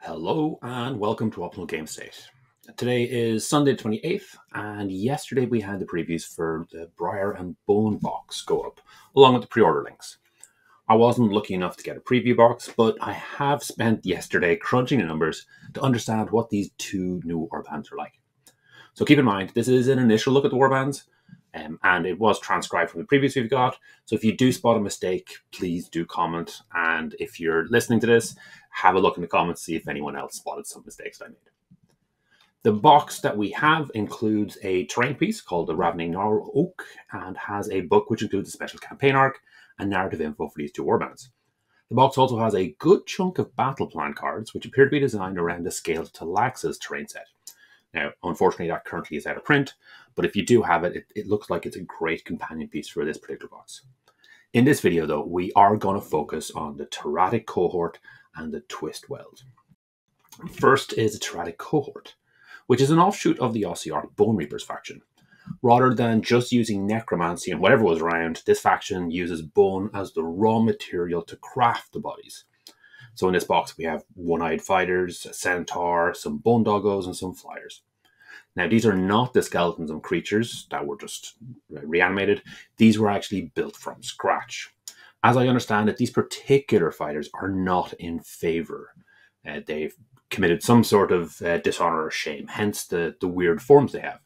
Hello and welcome to Optimal Game State. Today is Sunday the 28th, and yesterday we had the previews for the Briar and Bone box go up, along with the pre-order links. I wasn't lucky enough to get a preview box, but I have spent yesterday crunching the numbers to understand what these two new warbands are like. So keep in mind, this is an initial look at the warbands, and it was transcribed from the previews we've got. So if you do spot a mistake, please do comment. And if you're listening to this, have a look in the comments, see if anyone else spotted some mistakes I made. The box that we have includes a terrain piece called the Ravening Gnarloak and has a book which includes a special campaign arc and narrative info for these two warbands. The box also has a good chunk of battleplan cards, which appear to be designed around the Scales of Talaxis terrain set. Now, unfortunately, that currently is out of print, but if you do have it, it looks like it's a great companion piece for this particular box. In this video, though, we are going to focus on the Teratic Cohort and the Twistweald. First is the Teratic Cohort, which is an offshoot of the OCR Bone Reapers faction. Rather than just using necromancy and whatever was around, this faction uses bone as the raw material to craft the bodies. So in this box, we have one-eyed fighters, a centaur, some bone doggos, and some flyers. Now, these are not the skeletons of creatures that were just reanimated. These were actually built from scratch. As I understand it, these particular fighters are not in favor. They've committed some sort of dishonor or shame, hence the weird forms they have.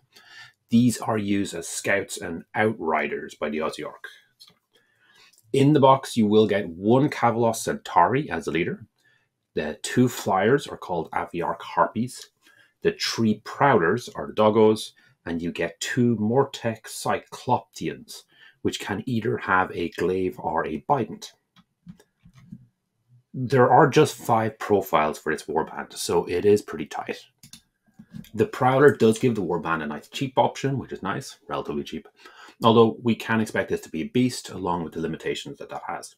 These are used as scouts and outriders by the Aussie Orc. In the box, you will get one Cavalos Centauri as the leader. The two flyers are called Aviarch Harpies. The three Prouders are the doggos. And you get two Mortec Cycloptians, which can either have a glaive or a bident. There are just 5 profiles for this warband, so it is pretty tight. The Prowler does give the warband a nice cheap option, which is nice, relatively cheap. Although we can expect this to be a beast, along with the limitations that has.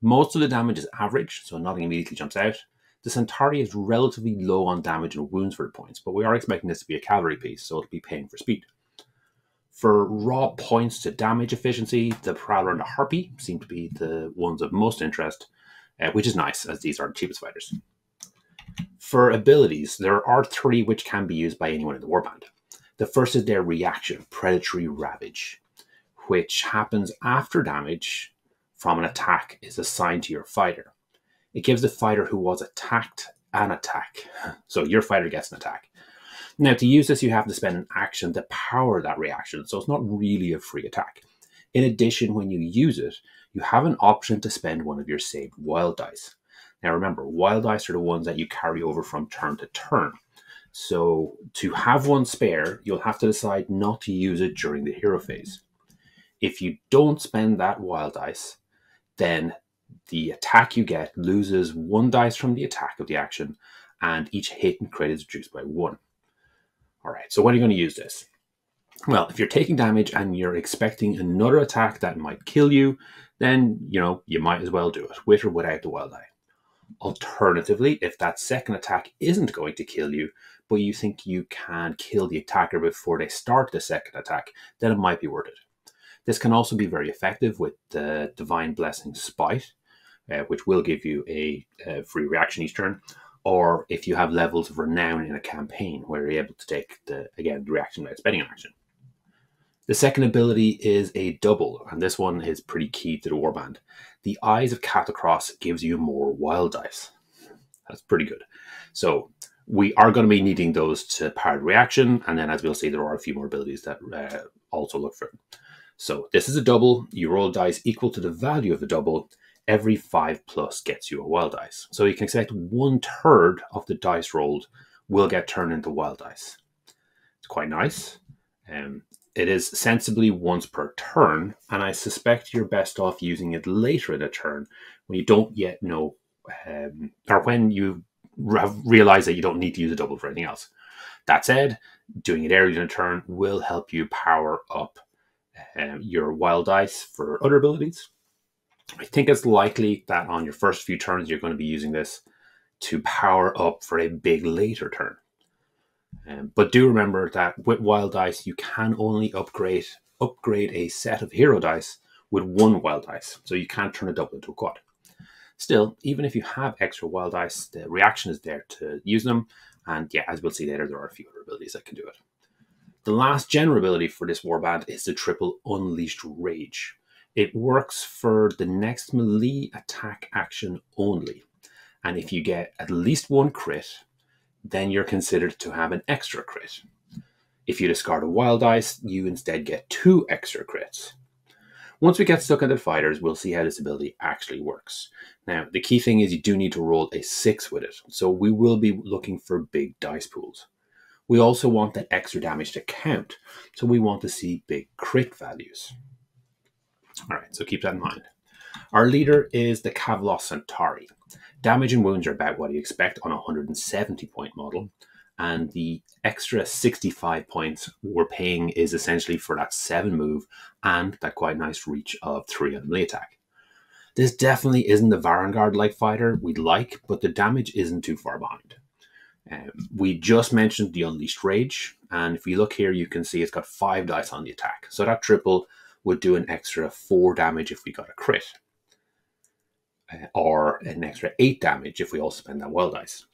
Most of the damage is average, so nothing immediately jumps out. The Centauri is relatively low on damage and wounds for the points, but we are expecting this to be a cavalry piece, so it'll be paying for speed. For raw points to damage efficiency, the Prowler and the Harpy seem to be the ones of most interest, which is nice, as these are the cheapest fighters. For abilities, there are 3 which can be used by anyone in the warband. The first is their reaction, Predatory Ravage, which happens after damage from an attack is assigned to your fighter. It gives the fighter who was attacked an attack, so your fighter gets an attack. Now, to use this, you have to spend an action to power that reaction, so it's not really a free attack. In addition, when you use it, you have an option to spend one of your saved wild dice. Now remember, wild dice are the ones that you carry over from turn to turn. So to have one spare, you'll have to decide not to use it during the hero phase. If you don't spend that wild dice, then the attack you get loses 1 dice from the attack of the action, and each hit and crit is reduced by 1. Alright, so when are you going to use this? Well, if you're taking damage and you're expecting another attack that might kill you, then, you might as well do it, with or without the wild die. Alternatively, if that second attack isn't going to kill you, but you think you can kill the attacker before they start the second attack, then it might be worth it. This can also be very effective with the Divine Blessing Spite, which will give you a free reaction each turn, or if you have levels of renown in a campaign where you're able to take the reaction without spending an action. The second ability is a double, and this one is pretty key to the warband. The Eyes of Catacross gives you more wild dice. That's pretty good. So we are going to be needing those to power the reaction, and then as we'll see, there are a few more abilities that also look for it. So this is a double. You roll dice equal to the value of the double. Every 5+ gets you a wild dice. So you can expect 1/3 of the dice rolled will get turned into wild dice. It's quite nice. It is sensibly once per turn, and I suspect you're best off using it later in a turn when you don't yet know, or when you realize that you don't need to use a double for anything else. That said, doing it early in a turn will help you power up your wild dice for other abilities. I think it's likely that on your first few turns, you're going to be using this to power up for a big later turn. But do remember that with wild dice, you can only upgrade a set of hero dice with 1 wild dice. So you can't turn a double into a quad. Still, even if you have extra wild dice, the reaction is there to use them. And yeah, as we'll see later, there are a few other abilities that can do it. The last general ability for this warband is the triple Unleashed Rage. It works for the next melee attack action only. And if you get at least one crit, then you're considered to have an extra crit. If you discard a wild dice, you instead get 2 extra crits. Once we get stuck into fighters, we'll see how this ability actually works. Now, the key thing is you do need to roll a 6 with it, so we will be looking for big dice pools. We also want that extra damage to count, so we want to see big crit values. Alright, so keep that in mind. Our leader is the Kavalos Centauri. Damage and wounds are about what you expect on a 170 point model, and the extra 65 points we're paying is essentially for that 7 move and that quite nice reach of 3 on melee attack. This definitely isn't the Varangard-like fighter we'd like, but the damage isn't too far behind. We just mentioned the Unleashed Rage, and if you look here, you can see it's got 5 dice on the attack. So that triple would do an extra 4 damage if we got a crit, or an extra 8 damage if we also spend that wild dice.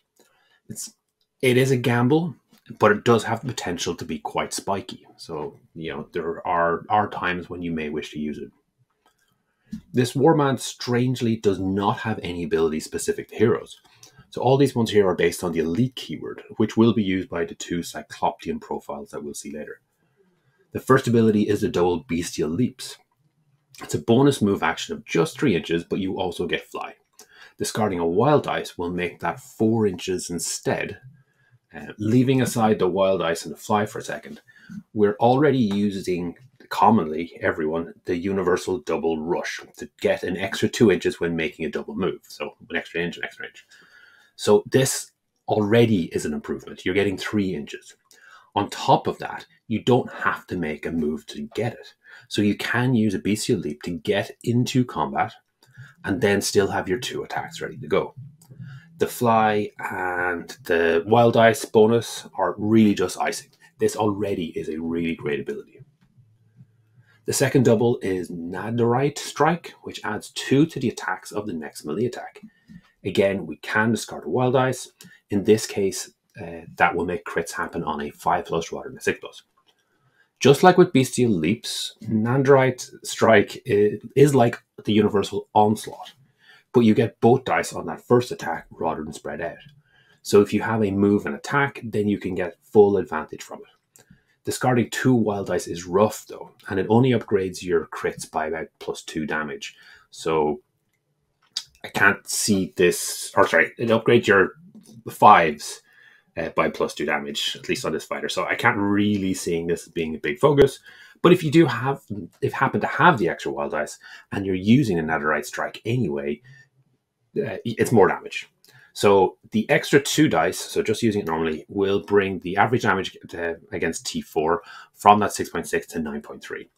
It is a gamble, but it does have the potential to be quite spiky. So, there are times when you may wish to use it. This warband strangely does not have any abilities specific to heroes. So all these ones here are based on the elite keyword, which will be used by the 2 Cycloptean profiles that we'll see later. The first ability is the double Bestial Leaps. It's a bonus move action of just 3 inches, but you also get fly. Discarding a wild dice will make that 4 inches instead. Leaving aside the wild dice and the fly for a second, we're already using, commonly, everyone, the universal double rush to get an extra 2 inches when making a double move. So an extra inch, an extra inch. So this already is an improvement. You're getting 3 inches. On top of that, you don't have to make a move to get it. So you can use a Bestial Leap to get into combat and then still have your 2 attacks ready to go. The fly and the wild dice bonus are really just icing. This already is a really great ability. The second double is Netherite Strike, which adds 2 to the attacks of the next melee attack. Again, we can discard a wild dice. In this case, that will make crits happen on a 5+ rather than a 6+. Just like with Bestial Leaps, Netherite Strike is like the Universal Onslaught, but you get both dice on that first attack rather than spread out. So if you have a move and attack, then you can get full advantage from it. Discarding 2 wild dice is rough though, and it only upgrades your crits by about +2 damage. So I can't see this, it upgrades your 5s by +2 damage, at least on this fighter. So I can't really see this as being a big focus. But if you happen to have the extra wild dice and you're using a Netherite Strike anyway, it's more damage. So the extra 2 dice, so just using it normally, will bring the average damage against T4 from that 6.6 to 9.3.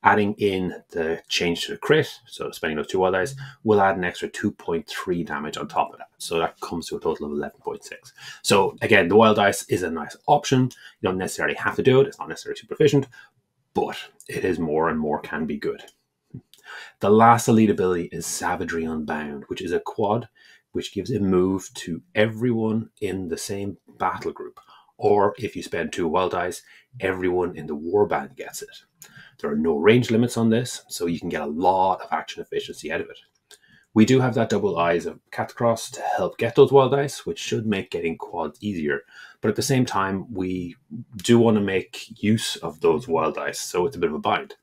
Adding in the change to the crit, so spending those 2 wild dice, will add an extra 2.3 damage on top of that. So that comes to a total of 11.6. So again, the wild dice is a nice option. You don't necessarily have to do it. It's not necessarily super efficient, but it is more and more can be good. The last elite ability is Savagery Unbound, which is a quad which gives a move to everyone in the same battle group. Or if you spend 2 wild dice, everyone in the warband gets it. There are no range limits on this, so you can get a lot of action efficiency out of it. We do have that double Eyes of Catacross to help get those wild dice, which should make getting quads easier. But at the same time, we do want to make use of those wild dice, so it's a bit of a bind.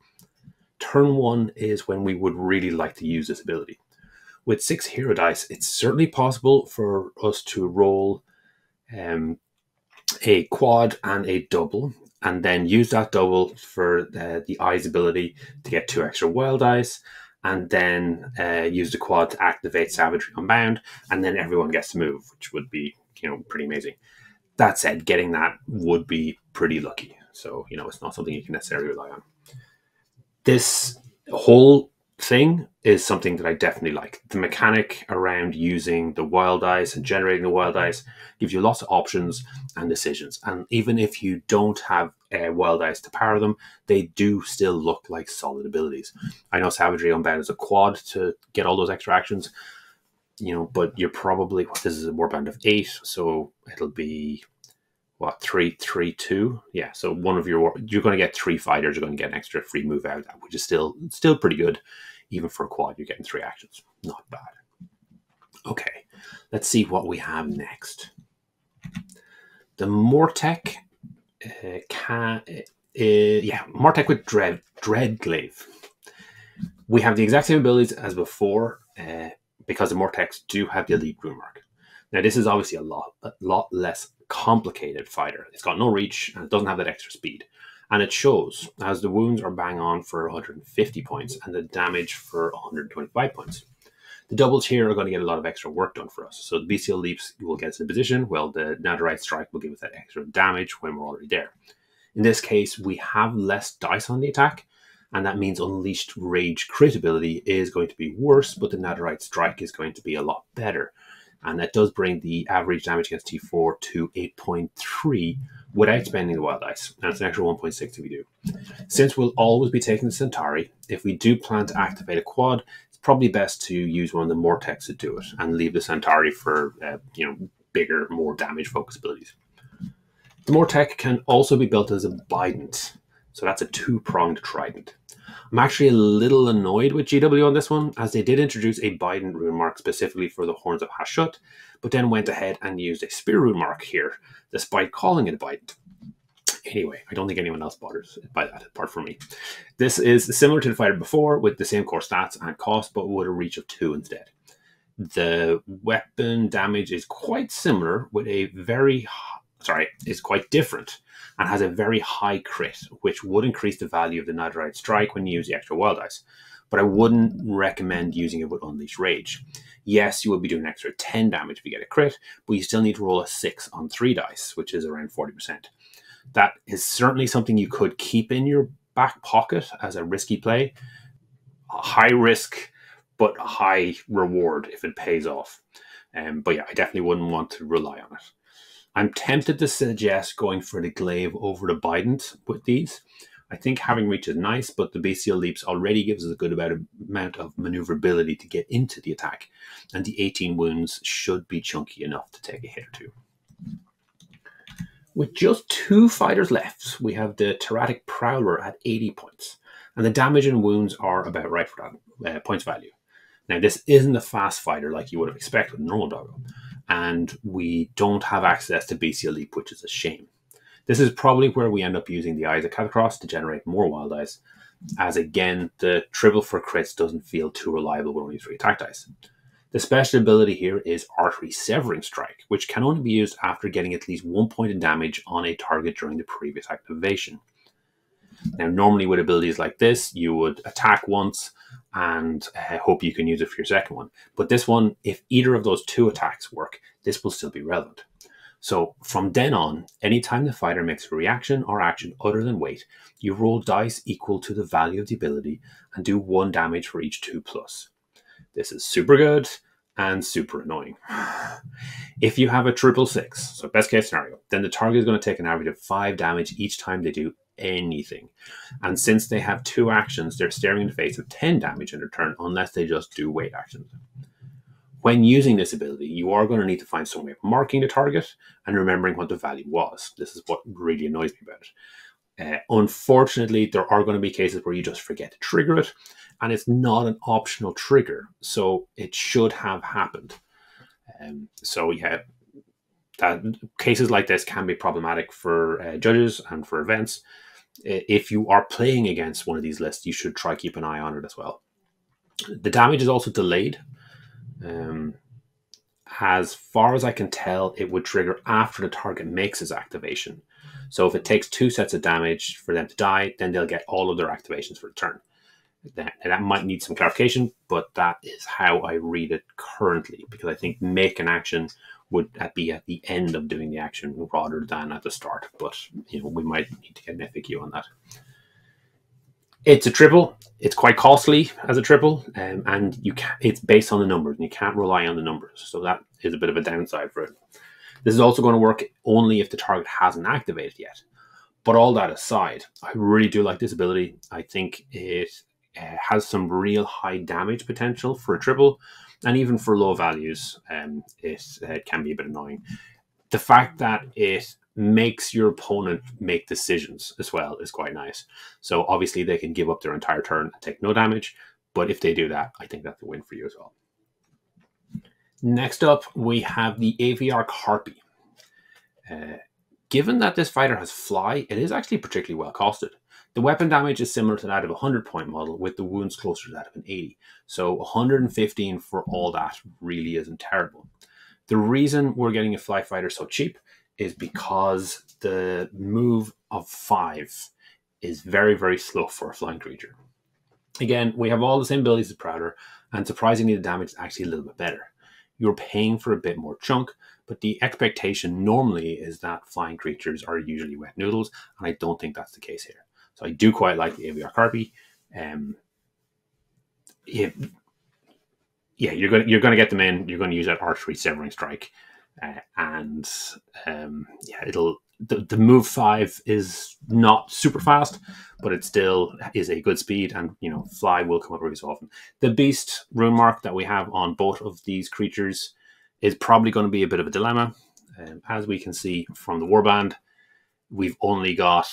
Turn 1 is when we would really like to use this ability. With 6 hero dice, it's certainly possible for us to roll a quad and a double, and then use that double for the Eyes ability to get 2 extra wild dice, and then use the quad to activate Savagery Unbound, and then everyone gets to move, which would be, pretty amazing. That said, getting that would be pretty lucky. So, it's not something you can necessarily rely on. This whole thing is something that I definitely like. The mechanic around using the wild dice and generating the wild dice gives you lots of options and decisions. And even if you don't have wild dice to power them, they do still look like solid abilities. I know Savagery Unbound is a quad to get all those extra actions, you know, but you're probably, this is a warband of 8, so it'll be what, 3, 3, 2? Yeah, so one of you're going to get 3 fighters, you're going to get an extra free move out, which is still pretty good. Even for a quad, you're getting 3 actions. Not bad. Okay, let's see what we have next. The Mortek Mortek with Dreadglaive. We have the exact same abilities as before, because the Morteks do have the elite rune mark. Now, this is obviously a lot less complicated fighter. It's got no reach and it doesn't have that extra speed. And it shows, as the wounds are bang on for 150 points and the damage for 125 points. The doubles here are going to get a lot of extra work done for us. So the bestial leaps will get us in position, while the netherite strike will give us that extra damage when we're already there. In this case, we have less dice on the attack, and that means unleashed rage crit ability is going to be worse, but the netherite strike is going to be a lot better. And that does bring the average damage against T4 to 8.3 without spending the wild dice. And it's an extra 1.6 if we do. Since we'll always be taking the Centauri, if we do plan to activate a quad, it's probably best to use one of the Morteks to do it and leave the Centauri for bigger, more damage focused abilities. The Mortek can also be built as a bident, so that's a 2-pronged trident. I'm actually a little annoyed with GW on this one, as they did introduce a bident rune mark specifically for the Horns of Hashut, but then went ahead and used a spear rune mark here, despite calling it a bident. Anyway, I don't think anyone else bothers by that, apart from me. This is similar to the fighter before, with the same core stats and cost, but with a reach of 2 instead. The weapon damage is quite similar, with a is quite different, and has a very high crit, which would increase the value of the netherite strike when you use the extra wild dice. But I wouldn't recommend using it with Unleashed Rage. Yes, you will be doing an extra 10 damage if you get a crit, but you still need to roll a 6 on 3 dice, which is around 40%. That is certainly something you could keep in your back pocket as a risky play. A high risk, but a high reward if it pays off. But yeah, I definitely wouldn't want to rely on it. I'm tempted to suggest going for the glaive over the bident with these. I think having reach is nice, but the bestial leaps already gives us a good amount of maneuverability to get into the attack, and the 18 wounds should be chunky enough to take a hit or 2. With just 2 fighters left, we have the Teratic Prowler at 80 points, and the damage and wounds are about right for that points value. Now, this isn't a fast fighter like you would have expected with normal doggo, and we don't have access to bestial leap, which is a shame. This is probably where we end up using the Eyes of Catacross to generate more wild dice, as again, the triple for crits doesn't feel too reliable with only 3 attack dice. The special ability here is Artery Severing Strike, which can only be used after getting at least 1 point of damage on a target during the previous activation. Now, normally with abilities like this, you would attack once and hope you can use it for your second one. But this one, if either of those 2 attacks work, this will still be relevant. So from then on, anytime the fighter makes a reaction or action other than wait, you roll dice equal to the value of the ability and do 1 damage for each 2+. This is super good and super annoying. If you have a 666, so best case scenario, then the target is going to take an average of 5 damage each time they do anything. And since they have 2 actions, they're staring in the face of 10 damage in their turn unless they just do wait actions. When using this ability, you are going to need to find some way of marking the target and remembering what the value was. This is what really annoys me about it. Unfortunately, there are going to be cases where you just forget to trigger it, and it's not an optional trigger, so it should have happened. So yeah, cases like this can be problematic for judges and for events. If you are playing against one of these lists, you should try keep an eye on it as well. The damage is also delayed. As far as I can tell, it would trigger after the target makes his activation. So if it takes 2 sets of damage for them to die, then they'll get all of their activations for the turn. That might need some clarification, but that is how I read it currently, because I think make an action would be at the end of doing the action rather than at the start. But we might need to get an FAQ on that. It's a triple. It's quite costly as a triple, and it's based on the numbers, and you can't rely on the numbers. So that is a bit of a downside for it. This is also going to work only if the target hasn't activated yet. But all that aside, I really do like this ability. I think it has some real high damage potential for a triple, and even for low values, it can be a bit annoying. The fact that it makes your opponent make decisions as well is quite nice. So obviously they can give up their entire turn and take no damage, but if they do that, I think that's a win for you as well. Next up, we have the Aviarch Harpy. Given that this fighter has fly, it is actually particularly well costed. The weapon damage is similar to that of a 100-point model, with the wounds closer to that of an 80. So 115 for all that really isn't terrible. The reason we're getting a fly fighter so cheap is because the move of 5 is very, very slow for a flying creature. Again, we have all the same abilities as Preorder, and surprisingly the damage is actually a little bit better. You're paying for a bit more chunk, but the expectation normally is that flying creatures are usually wet noodles, and I don't think that's the case here. So I do quite like the Aviarch Harpy. You're going to get them in. You're going to use that archery severing strike, the move 5 is not super fast, but it still is a good speed, and fly will come up every so often. The beast rune mark that we have on both of these creatures is probably going to be a bit of a dilemma. As we can see from the warband, we've only got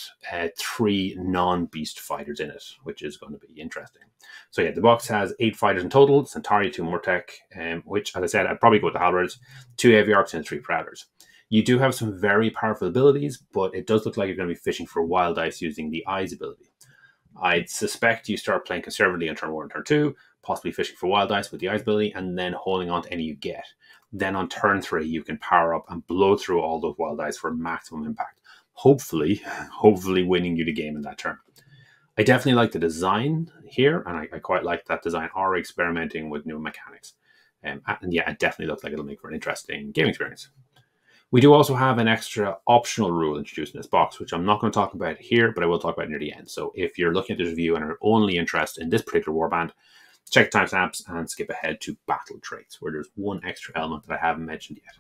3 non-beast fighters in it, which is going to be interesting. So yeah, the box has 8 fighters in total: Centauri, 2 Mortek, which, as I said, I'd probably go with the Halberds, 2 Aviarchs, and 3 Predators. You do have some very powerful abilities, but it does look like you're going to be fishing for wild dice using the Eyes ability. I'd suspect you start playing conservatively on turn 1 and turn 2, possibly fishing for wild dice with the Eyes ability, and then holding on to any you get. Then on turn 3, you can power up and blow through all those wild dice for maximum impact. Hopefully winning you the game in that turn. I definitely like the design here, and I quite like that design are experimenting with new mechanics. And yeah, it definitely looks like it'll make for an interesting game experience. We do also have an extra optional rule introduced in this box, which I'm not going to talk about here, but I will talk about near the end. So if you're looking at this review and are only interested in this particular warband, check the timestamps and skip ahead to battle traits, where there's one extra element that I haven't mentioned yet.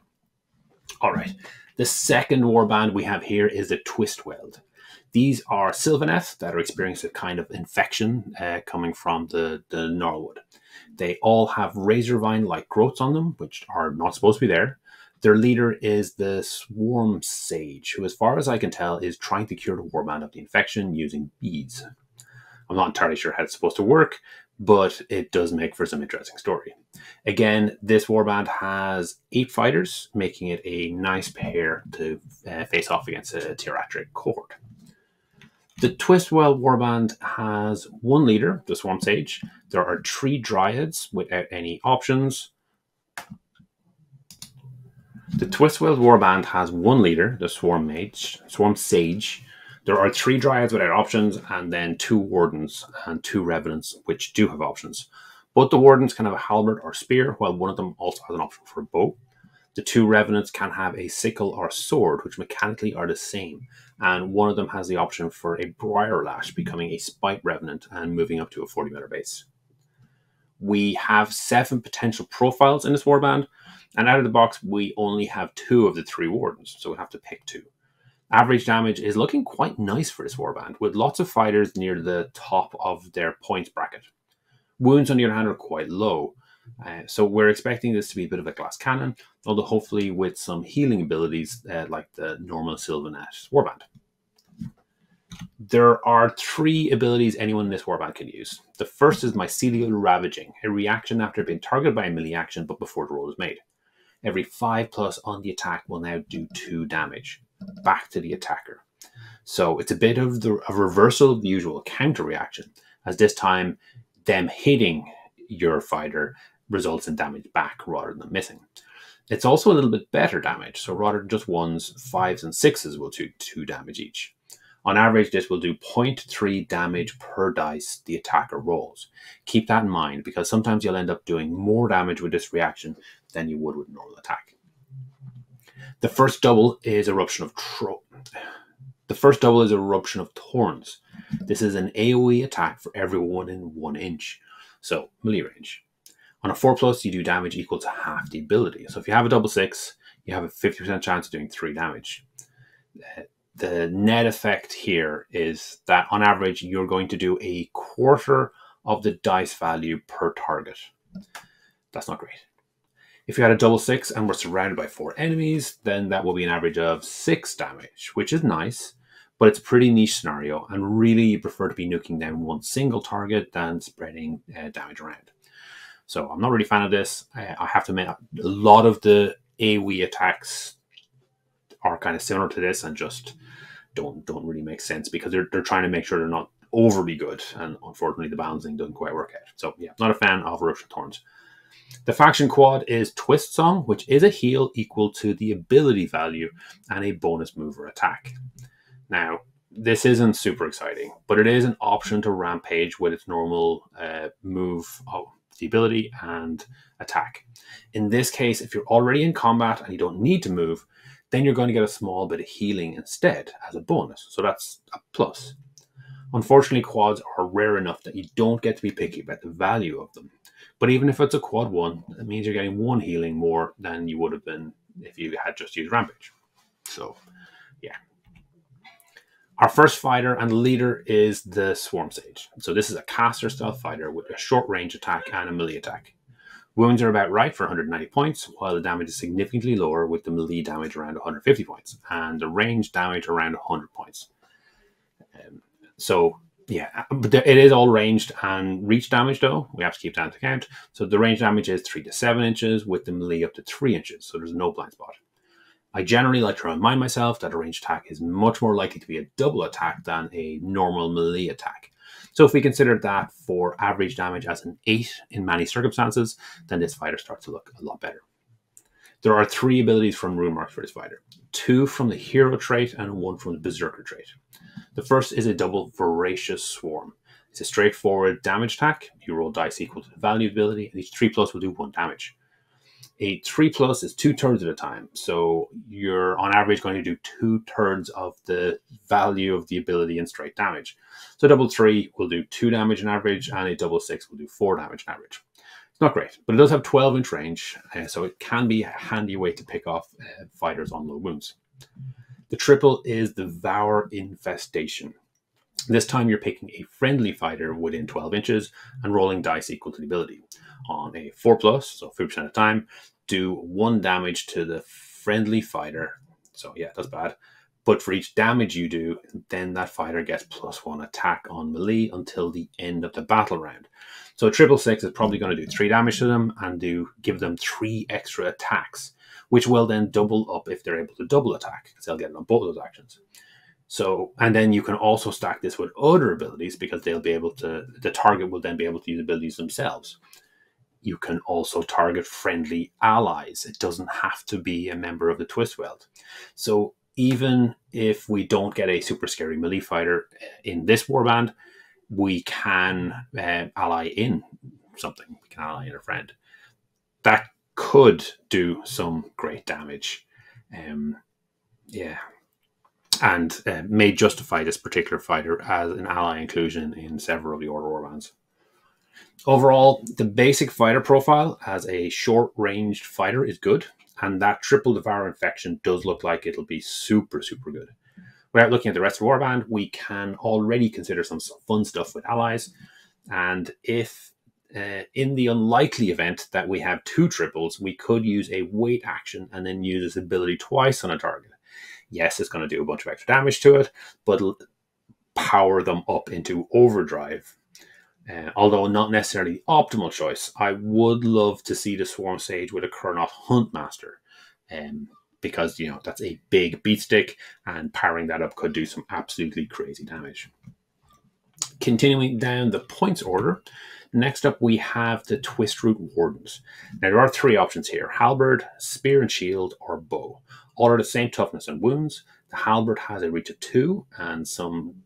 All right, the second warband we have here is the Twistweald. These are Sylvaneth that are experiencing a kind of infection coming from the Gnarlwood. They all have razorvine-like growths on them, which are not supposed to be there. Their leader is the Swarm Sage, who, as far as I can tell, is trying to cure the warband of the infection using beads. I'm not entirely sure how it's supposed to work, but it does make for some interesting story. Again, this warband has 8 fighters, making it a nice pair to face off against a Teratic Cohort. The Twistweald warband has 1 leader, the Swarm Sage. There are 3 Dryads without any options. The Twistweald warband has 1 leader, the Swarm Sage. There are 3 Dryads without options, and then 2 Wardens and 2 Revenants, which do have options. Both the Wardens can have a halberd or spear, while one of them also has an option for a bow. The 2 Revenants can have a sickle or sword, which mechanically are the same, and one of them has the option for a Briar Lash, becoming a Spite Revenant and moving up to a 40-meter base. We have 7 potential profiles in this warband, and out of the box, we only have 2 of the 3 Wardens, so we have to pick 2. Average damage is looking quite nice for this warband, with lots of fighters near the top of their points bracket. Wounds, on the other hand, are quite low, so we're expecting this to be a bit of a glass cannon, although hopefully with some healing abilities like the normal Sylvaneth warband. There are 3 abilities anyone in this warband can use. The first is Mycelial Ravaging, a reaction after being targeted by a melee action but before the roll is made. Every 5+ on the attack will now do 2 damage, back to the attacker. So it's a bit of a reversal of the usual counter reaction, as this time them hitting your fighter results in damage back rather than missing. It's also a little bit better damage, so rather than just 1s, 5s and 6s will do 2 damage each. On average, this will do 0.3 damage per dice the attacker rolls. Keep that in mind, because sometimes you'll end up doing more damage with this reaction than you would with normal attack. The first double is Eruption of Thorns. This is an AoE attack for everyone in 1 inch, so melee range. On a 4+, you do damage equal to half the ability. So if you have a double 6, you have a 50% chance of doing 3 damage. The net effect here is that on average, you're going to do a quarter of the dice value per target. That's not great. If you had a double 6 and were surrounded by 4 enemies, then that will be an average of 6 damage, which is nice, but it's a pretty niche scenario, and really you prefer to be nuking down one single target than spreading damage around. So I'm not really a fan of this. I have to admit, a lot of the AoE attacks are kind of similar to this and just don't really make sense because they're trying to make sure they're not overly good, and unfortunately the balancing doesn't quite work out. So yeah, not a fan of Eruption Thorns. The faction quad is Twist Song, which is a heal equal to the ability value and a bonus move or attack. Now, this isn't super exciting, but it is an option to rampage with its normal move of the ability and attack. In this case, if you're already in combat and you don't need to move, then you're going to get a small bit of healing instead as a bonus. So that's a plus. Unfortunately, quads are rare enough that you don't get to be picky about the value of them. But even if it's a quad 1, it means you're getting 1 healing more than you would have been if you had just used Rampage. So, yeah. Our first fighter and leader is the Swarm Sage. So this is a caster stealth fighter with a short range attack and a melee attack. Wounds are about right for 190 points, while the damage is significantly lower with the melee damage around 150 points and the range damage around 100 points. So, yeah, but it is all ranged and reach damage, though. We have to keep that into account. So the range damage is 3 to 7 inches, with the melee up to 3 inches. So there's no blind spot. I generally like to remind myself that a ranged attack is much more likely to be a double attack than a normal melee attack. So if we consider that for average damage as an 8 in many circumstances, then this fighter starts to look a lot better. There are 3 abilities from rune marks for this fighter. 2 from the hero trait and 1 from the berserker trait. The first is a double Voracious Swarm. It's a straightforward damage attack. You roll dice equal to the value ability, and each 3+ will do 1 damage. A 3+ is 2/3 of the time, so you're on average going to do 2/3 of the value of the ability in straight damage. So double 3 will do 2 damage on average, and a double 6 will do 4 damage on average. It's not great, but it does have 12-inch range, so it can be a handy way to pick off fighters on low wounds. The triple is the Devour Infestation. This time you're picking a friendly fighter within 12 inches and rolling dice equal to the ability. On a 4+, so 50% of the time, do 1 damage to the friendly fighter. So yeah, that's bad. But for each damage you do, then that fighter gets +1 attack on melee until the end of the battle round. So a 666 is probably going to do 3 damage to them and give them 3 extra attacks, which will then double up if they're able to double attack, because they'll get it on both those actions. So, and then you can also stack this with other abilities, because they'll be able to, the target will then be able to use abilities themselves. You can also target friendly allies. It doesn't have to be a member of the Twistweald. So even if we don't get a super scary melee fighter in this warband, we can ally in something. We can ally in a friend. That could do some great damage. Yeah. And may justify this particular fighter as an ally inclusion in several of the Order warbands. Overall, the basic fighter profile as a short-ranged fighter is good, and that triple Devour Infection does look like it'll be super, super good. Without looking at the rest of the warband, we can already consider some fun stuff with allies, and if in the unlikely event that we have 2 triples, we could use a wait action and then use this ability twice on a target. Yes, it's going to do a bunch of extra damage to it, but it'll power them up into overdrive. Although not necessarily the optimal choice, I would love to see the Swarm Sage with a Kurnoth Huntmaster, because, you know, that's a big beatstick, and powering that up could do some absolutely crazy damage. Continuing down the points order, next up we have the Twistweald Wardens. Now there are 3 options here: Halberd, Spear and Shield, or Bow. All are the same toughness and wounds. The Halberd has a reach of 2 and some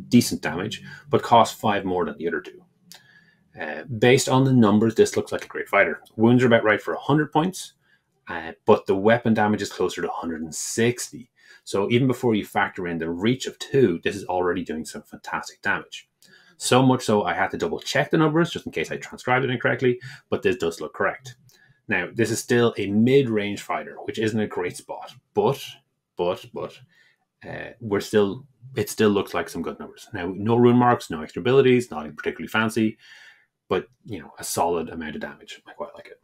decent damage, but costs 5 more than the other 2. Based on the numbers, this looks like a great fighter. Wounds are about right for 100 points, but the weapon damage is closer to 160. So even before you factor in the reach of 2, this is already doing some fantastic damage. So much so I had to double check the numbers just in case I transcribed it incorrectly, but this does look correct. Now, this is still a mid-range fighter, which isn't a great spot, but it still looks like some good numbers. Now, no rune marks, no extra abilities, nothing particularly fancy, but a solid amount of damage. I quite like it.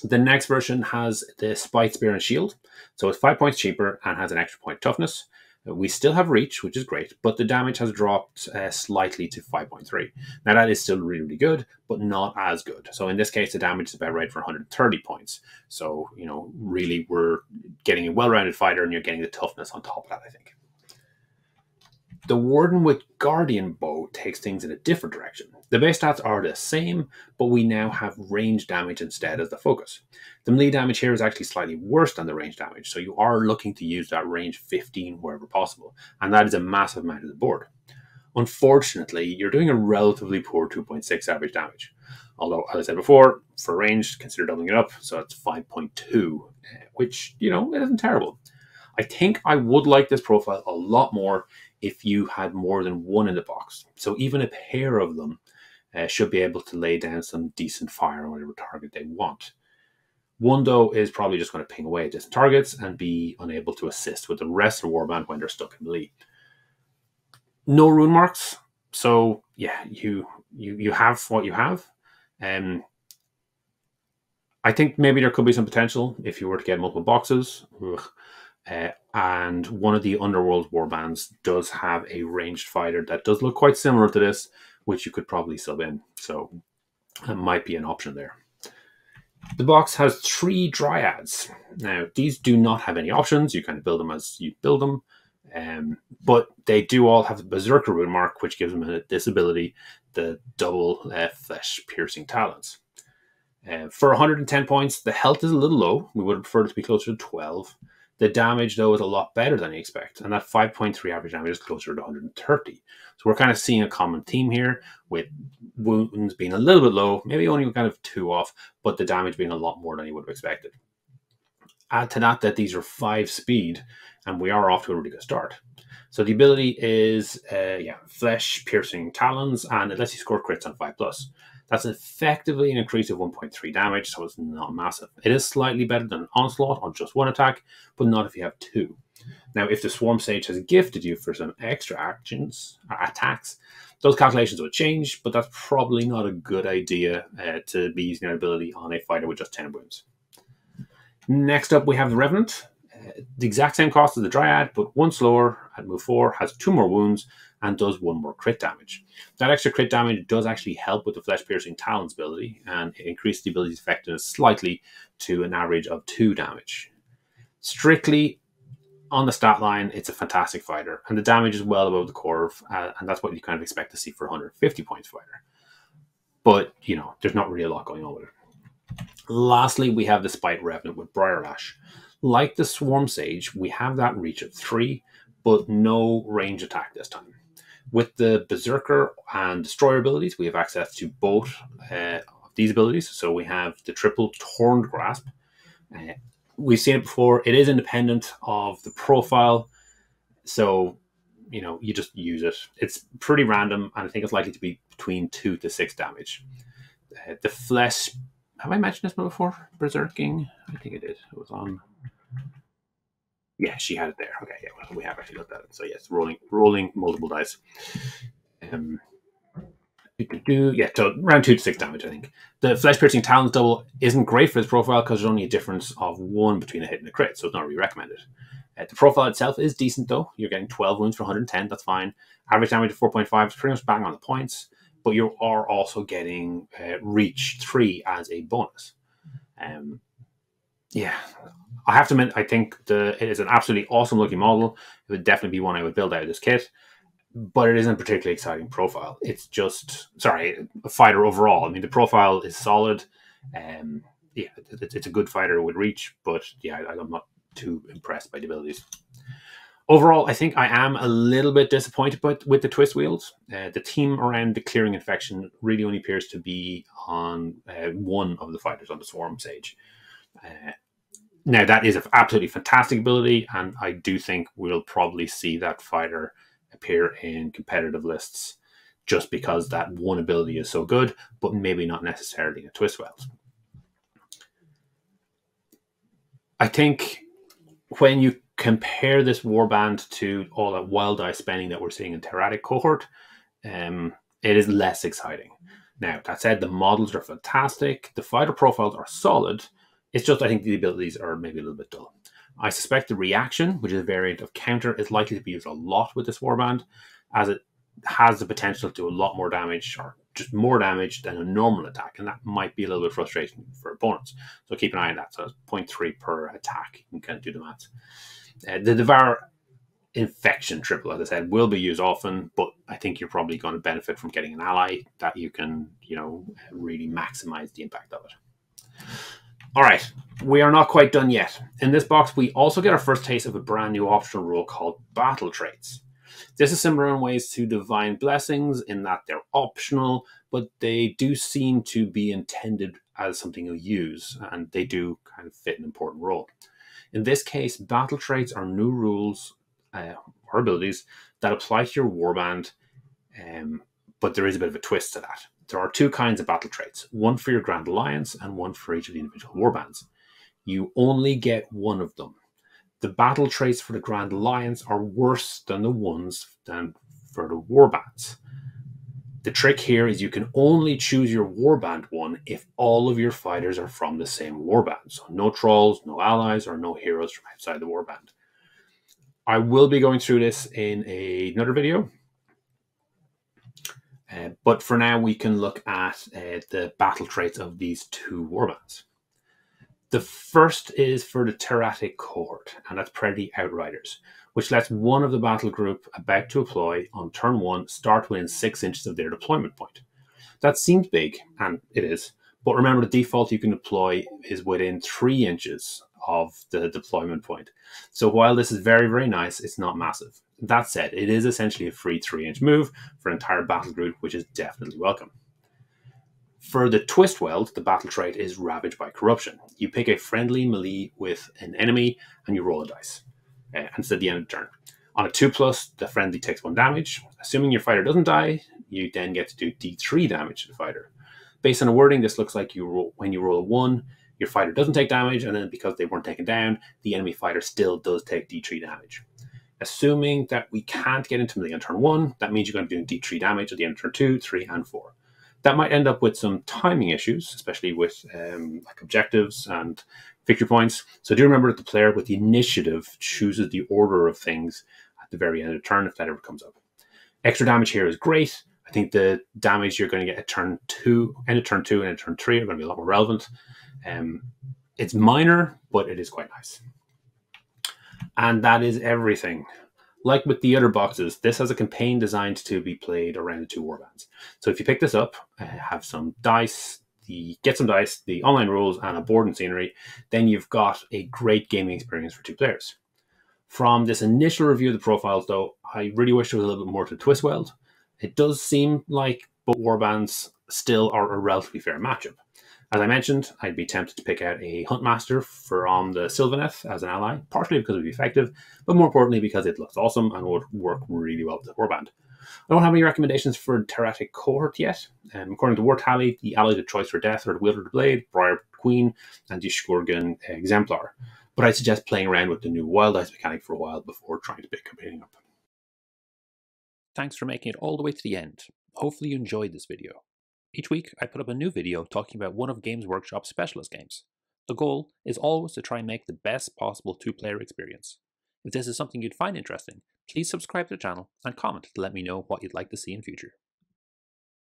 The next version has the Spite Spear and Shield, so it's 5 points cheaper and has an extra point toughness. We still have reach, which is great, but the damage has dropped slightly to 5.3. Now that is still really, really good, but not as good. So in this case, the damage is about right for 130 points. So, really we're getting a well-rounded fighter and you're getting the toughness on top of that, I think. The Warden with Guardian Bow takes things in a different direction. The base stats are the same, but we now have range damage instead as the focus. The melee damage here is actually slightly worse than the range damage, so you are looking to use that range 15 wherever possible, and that is a massive amount of the board. Unfortunately, you're doing a relatively poor 2.6 average damage. Although, as I said before, for range, consider doubling it up, so it's 5.2, which, it isn't terrible. I think I would like this profile a lot more if you had more than one in the box. So even a pair of them should be able to lay down some decent fire on whatever target they want. One, though, is probably just going to ping away at distant targets and be unable to assist with the rest of the warband when they're stuck in melee. No rune marks, so yeah, you have what you have. I think maybe there could be some potential if you were to get multiple boxes. And one of the Underworld warbands does have a ranged fighter that does look quite similar to this, which you could probably sub in. So that might be an option there. The box has 3 Dryads. Now, these do not have any options. You kind of build them as you build them. But they do all have the Berserker rune mark, which gives them this ability, the double flesh-piercing talons. For 110 points, the health is a little low. We would have preferred it to be closer to 12. The damage, though, is a lot better than you expect, and that 5.3 average damage is closer to 130. So we're kind of seeing a common theme here, with wounds being a little bit low, maybe only kind of 2 off, but the damage being a lot more than you would have expected. Add to that these are 5 speed, and we are off to a really good start. So the ability is, flesh-piercing talons, and it lets you score crits on 5+. That's effectively an increase of 1.3 damage, so it's not massive. It is slightly better than an Onslaught on just 1 attack, but not if you have 2. Now, if the Swarm Sage has gifted you for some extra attacks, those calculations will change, but that's probably not a good idea to be using that ability on a fighter with just 10 wounds. Next up, we have the Revenant. The exact same cost as the Dryad, but 1 slower at move 4, has 2 more wounds, and does 1 more crit damage. That extra crit damage does actually help with the flesh-piercing talons ability, and it increases the ability's effectiveness slightly to an average of 2 damage. Strictly on the stat line, it's a fantastic fighter, and the damage is well above the curve, and that's what you kind of expect to see for a 150 points fighter. But, there's not really a lot going on with it. Lastly, we have the Spite Revenant with Briar Lash. Like the Swarm Sage, we have that reach of 3, but no range attack this time. With the Berserker and Destroyer abilities, we have access to both of these abilities. So we have the triple Torn Grasp. We've seen it before. It is independent of the profile. So, you just use it. It's pretty random, and I think it's likely to be between 2 to 6 damage. The Flesh... Have I mentioned this before? Berserking? I think it did. It was on... Yeah, she had it there. Okay, yeah, well, we have actually looked at it. So yes, rolling multiple dice. Yeah, so around 2 to 6 damage, I think. The flesh-piercing talons double isn't great for this profile because there's only a difference of 1 between a hit and a crit, so it's not really recommended. The profile itself is decent, though. You're getting 12 wounds for 110, that's fine. Average damage of 4.5 is pretty much bang on the points, but you are also getting reach 3 as a bonus. Yeah, I have to admit, I think it is an absolutely awesome looking model. It would definitely be one I would build out of this kit, but it isn't a particularly exciting profile. It's just, a fighter overall. I mean, the profile is solid. Yeah, it's a good fighter with reach, but yeah, I'm not too impressed by the abilities. Overall, I think I am a little bit disappointed with the Twistweald. The team around the Clearing Infection really only appears to be on one of the fighters on the Swarm Sage. Now, that is an absolutely fantastic ability, and I do think we'll probably see that fighter appear in competitive lists just because that one ability is so good, but maybe not necessarily a Twistweald. I think when you compare this warband to all that wild dice spending that we're seeing in Teratic Cohort, it is less exciting. Now, that said, the models are fantastic. The fighter profiles are solid. It's just, I think the abilities are maybe a little bit dull. I suspect the reaction, which is a variant of counter, is likely to be used a lot with this warband, as it has the potential to do a lot more damage, or just more damage than a normal attack, and that might be a little bit frustrating for opponents. So keep an eye on that. So it's 0.3 per attack. You can kind of do the maths. The Devour Infection triple, as I said, will be used often, but I think you're probably going to benefit from getting an ally that you can, really maximize the impact of it. All right, we are not quite done yet. In this box, we also get our first taste of a brand new optional rule called Battle Traits. This is similar in ways to Divine Blessings in that they're optional, but they do seem to be intended as something you'll use, and they do kind of fit an important role. In this case, Battle Traits are new rules or abilities that apply to your warband, but there is a bit of a twist to that. There are two kinds of battle traits, one for your Grand Alliance and one for each of the individual warbands. You only get one of them. The battle traits for the Grand Alliance are worse than the ones for the warbands. The trick here is you can only choose your warband one if all of your fighters are from the same warband. So no trolls, no allies, or no heroes from outside the warband. I will be going through this in another video. But for now, we can look at the battle traits of these two warbands. The first is for the Teratic Cohort, and that's Predator Outriders, which lets one of the battle group about to deploy on turn 1 start within 6 inches of their deployment point. That seems big, and it is, but remember the default you can deploy is within 3 inches of the deployment point. So while this is very, very nice, it's not massive. That said, it is essentially a free 3-inch move for an entire battle group, which is definitely welcome. For the Twistweald, the battle trait is Ravaged by Corruption. You pick a friendly melee with an enemy and you roll a dice. And it's at the end of the turn. On a 2+, the friendly takes 1 damage. Assuming your fighter doesn't die, you then get to do D3 damage to the fighter. Based on the wording, this looks like when you roll a 1, your fighter doesn't take damage, and then because they weren't taken down, the enemy fighter still does take D3 damage. Assuming that we can't get into melee on turn 1, that means you're going to be doing D3 damage at the end of turn 2, 3, and 4. That might end up with some timing issues, especially with like objectives and victory points. So do remember that the player with the initiative chooses the order of things at the very end of the turn if that ever comes up. Extra damage here is great. I think the damage you're going to get at turn 2, end of turn 2 and end of turn 3 are going to be a lot more relevant. It's minor, but it is quite nice. And that is everything. Like with the other boxes, this has a campaign designed to be played around the 2 warbands. So if you pick this up, have some dice, get some dice, the online rules, and a board and scenery, then you've got a great gaming experience for 2 players. From this initial review of the profiles, though, I really wish there was a little bit more to Twistweald. It does seem like both warbands still are a relatively fair matchup. As I mentioned, I'd be tempted to pick out a Huntmaster from the Sylvaneth as an ally, partially because it would be effective, but more importantly because it looks awesome and would work really well with the warband. I don't have any recommendations for Teratic Cohort yet. According to War Tally, the allies of choice for death are the Wielder of the Blade, Briar Queen, and the Skurgan Exemplar. But I'd suggest playing around with the new Wild Dice mechanic for a while before trying to pick campaigning up. Thanks for making it all the way to the end. Hopefully you enjoyed this video. Each week, I put up a new video talking about one of Games Workshop's specialist games. The goal is always to try and make the best possible 2-player experience. If this is something you'd find interesting, please subscribe to the channel and comment to let me know what you'd like to see in future.